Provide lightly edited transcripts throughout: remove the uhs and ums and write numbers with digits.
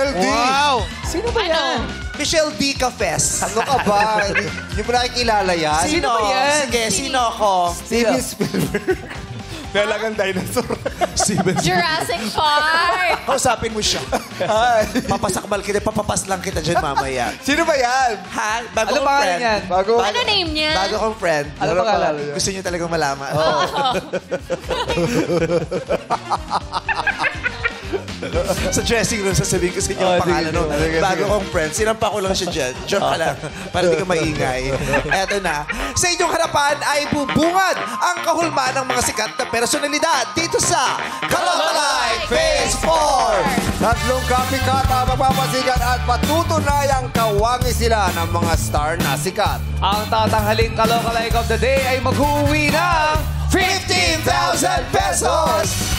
Michelle D. Wow! Sino ba yan? Michelle D. Cafes. Ano ka ba? Hindi mo nakikilala yan? Sino ba yan? Sige, sino ako? Steven Spielberg. Dalagang dinosaur. Jurassic Park! Kausapin mo siya. Papasakmal kita, papapas lang kita dyan mamaya. Sino ba yan? Ha? Bago Ano kong pangalan friend. yan? Bago. Ano name niya? Bago kong friend. Ano pangalan? Gusto niyo talagang malaman. Sa dressing room, sasabihin ko sa inyo ang pangalan nun. Bago kong friend. Sinampa ko lang siya dyan. Joke ka lang. Para di ka maingay. Eto na. Sa inyong harapan ay bubungad ang kahulma ng mga sikat na personalidad dito sa Kalokalike Phase 4! Tatlong copycat ang mapapasikat at patutunayang kawangi sila ng mga star na sikat. Ang tatanghaling Kalokalike of the Day ay mag-uwi ng 15,000 pesos!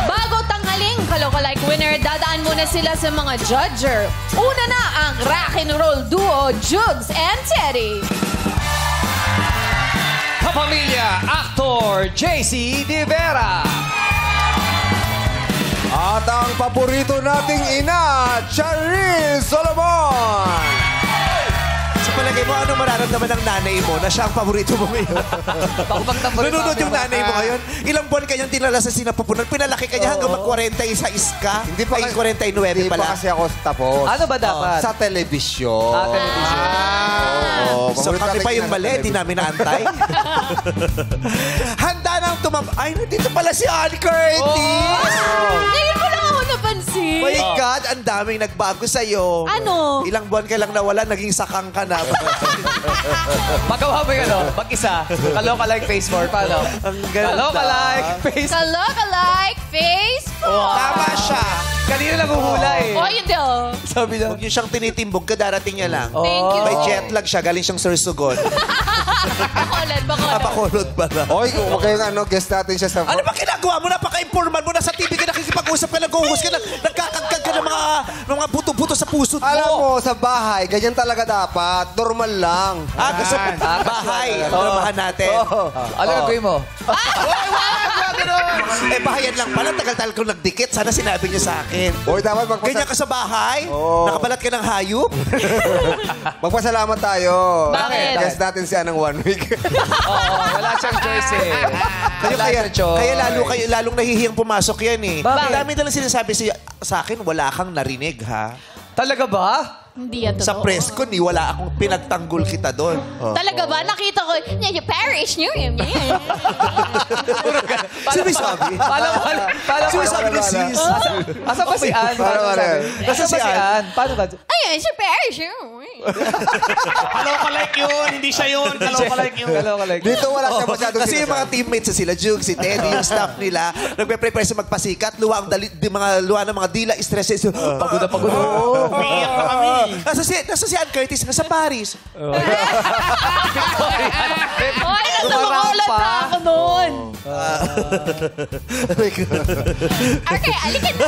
Bago tanghaling Kalokalike winner, dadaan muna sila sa mga judger. Una na ang rock and roll duo Jugs and Teddy. kapamilya, aktor JC De Vera. At ang paborito nating ina, Charis Solomon. Sa palagay mo, ano mararamdaman ng nanay mo na siya ang paborito mo ngayon? Nanonood yung nanay mo ngayon. Ilang buwan kanyang tinala sa sinapupunan. Pinalaki kanya hanggang mag-46 ka. Hindi pa Ay, 49 Hindi pala. pa kasi ako tapos. Ano ba dapat? Sa telebisyon. Television. So paborito kami natin pa yung ina mali, sa di namin naantay. Handa nang Ay, nandito pala si Ann Curtis! Ngayon mo lang ako napansin. My God, ang daming nagbago sa'yo. Ano? Ilang buwan ka lang nawala, naging sakang ka na. Magawa mo yun, mag-isa. Kalokalike Phase 4. Paano? Ang ganda. Kalokalike Phase 4. Kalokalike Phase 4. Tama siya. Kanina lang huhula eh. Oh, yun daw. Sabi niya. Huwag niyo siyang tinitimbog, kadarating niya lang. Thank you. May jet lag siya, galing siyang Sursugon. Bacolod, Bacolod. Apakulot pala. Oy, kung kayong guest natin siya sa... Ano ba ginagawa mo? Napaka-informal mo. Nasa TV ka nakikipag-usap ka, nag-uhus ka, nagkakagkag ka ng mga buto-buto sa puso mo. Alam mo, sa bahay, ganyan talaga dapat. Normal lang. Gusto mo bahay. Dramahan natin. Ano gagawin mo? Bahayan lang pala. Tagal-tagal ko nagdikit. Sana sinabi niyo sa akin. Oy, dapat Ganyan ka sa bahay? Nakabalat ka ng hayop? magpasalamat tayo. Bakit? Guest natin siya ng 1 week. Oo, wala siyang choice eh. Kaya lalong nahihiyang pumasok yan eh. Bakit? Dami na lang sinasabi sa akin, wala kang narinig ha. Talaga ba? Hindi yan Sa totoo. press ko, wala akong pinagtanggol kita doon. Talaga ba? Nakita ko, yung parish niyo. Sino sabi? Paano Sino sabi ni sis? Asa ba si Ann? Paano ba yan? Asa ba si Ann? Paano ba? Ayun, si parish niyo. Kalokalike yun, hindi siya yun. Kalokalike yun. Kalokalike. Dito wala siya masyadong Kasi yung mga teammates sa sila, Jug, si Teddy, yung staff nila, nagpe-prepare sa magpasikat, luha ng mga dila, stress. Pagod na pagod. Umiiyak na kami. Nasa si Ann Curtis, nasa Paris. Ay, nasa Bacolod na ako noon. Okay, alikan na.